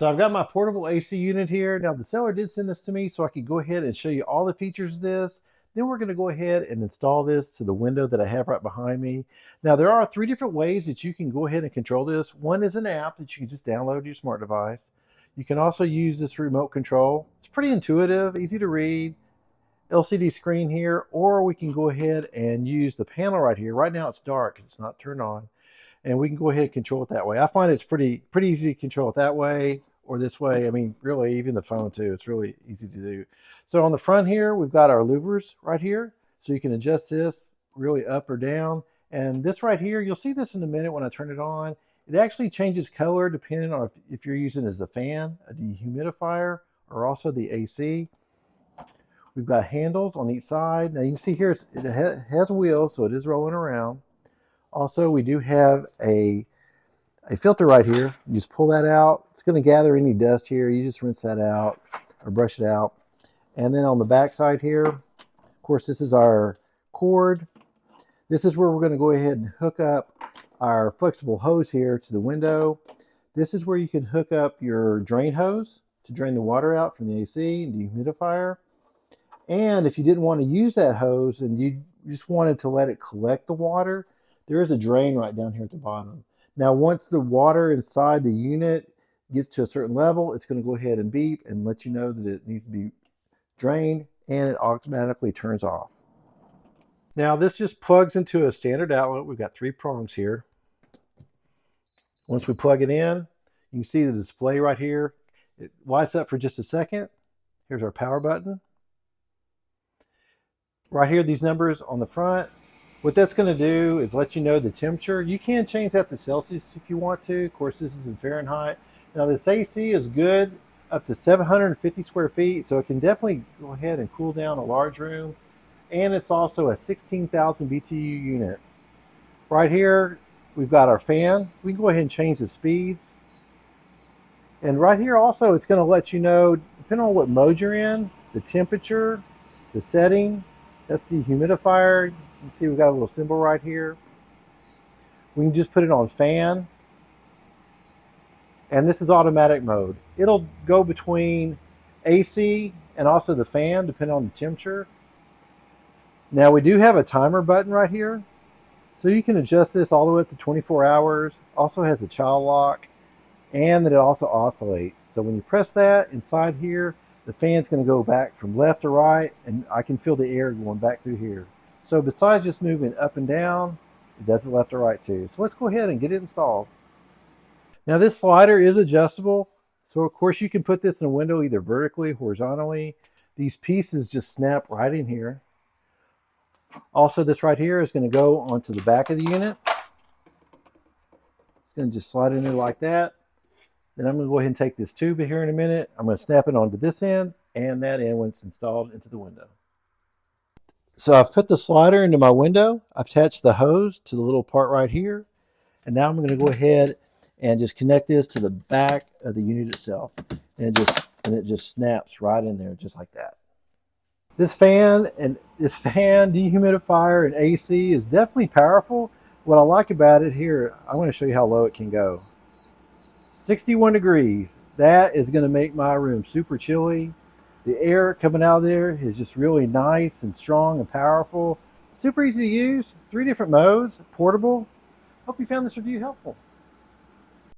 So I've got my portable AC unit here. Now the seller did send this to me so I could go ahead and show you all the features of this. Then we're going to go ahead and install this to the window that I have right behind me. Now there are 3 different ways that you can go ahead and control this. One is an app that you can just download to your smart device. You can also use this remote control. It's pretty intuitive, easy to read. LCD screen here, or we can go ahead and use the panel right here. Right now it's dark, it's not turned on, and we can go ahead and control it that way. I find it's pretty easy to control it that way or this way. I mean, really, even the phone too, it's really easy to do. So on the front here, we've got our louvers right here, so you can adjust this really up or down. And this right here, you'll see this in a minute when I turn it on. It actually changes color depending on if you're using it as a fan, a dehumidifier, or also the AC. We've got handles on each side. Now you can see here it has wheels, so it is rolling around. Also, we do have a filter right here. You just pull that out. It's going to gather any dust here. You just rinse that out or brush it out. And then on the back side here, of course, this is our cord. This is where we're going to go ahead and hook up our flexible hose here to the window. This is where you can hook up your drain hose to drain the water out from the AC and dehumidifier. And if you didn't want to use that hose and you just wanted to let it collect the water, there is a drain right down here at the bottom. Now, once the water inside the unit gets to a certain level, it's going to go ahead and beep and let you know that it needs to be drained, and it automatically turns off. Now, this just plugs into a standard outlet. We've got 3 prongs here. Once we plug it in, you can see the display right here. It lights up for just a second. Here's our power button. Right here, these numbers on the front, what that's going to do is let you know the temperature. You can change that to Celsius if you want to. Of course, this is in Fahrenheit. Now, this AC is good up to 750 square feet, so it can definitely go ahead and cool down a large room. And it's also a 16,000 BTU unit. Right here, we've got our fan. We can go ahead and change the speeds. And right here also, it's going to let you know, depending on what mode you're in, the temperature, the setting. That's the humidifier. You can see we've got a little symbol right here. We can just put it on fan. And this is automatic mode. It'll go between AC and also the fan, depending on the temperature. Now we do have a timer button right here. So you can adjust this all the way up to 24 hours. Also has a child lock, and that it also oscillates. So when you press that inside here, the fan's going to go back from left to right, and I can feel the air going back through here. So besides just moving up and down, it does it left to right too. So let's go ahead and get it installed. Now this slider is adjustable. So of course you can put this in a window either vertically, horizontally. These pieces just snap right in here. Also, this right here is going to go onto the back of the unit. It's going to just slide in there like that. Then I'm going to go ahead and take this tube here in a minute. I'm going to snap it onto this end and that end when it's installed into the window. So I've put the slider into my window. I've attached the hose to the little part right here. And now I'm going to go ahead and just connect this to the back of the unit itself. And it just snaps right in there just like that. This fan, dehumidifier, and AC is definitely powerful. What I like about it here, I want to show you how low it can go. 61 degrees. That is going to make my room super chilly. The air coming out of there is just really nice and strong and powerful. Super easy to use. 3 different modes, portable. Hope you found this review helpful.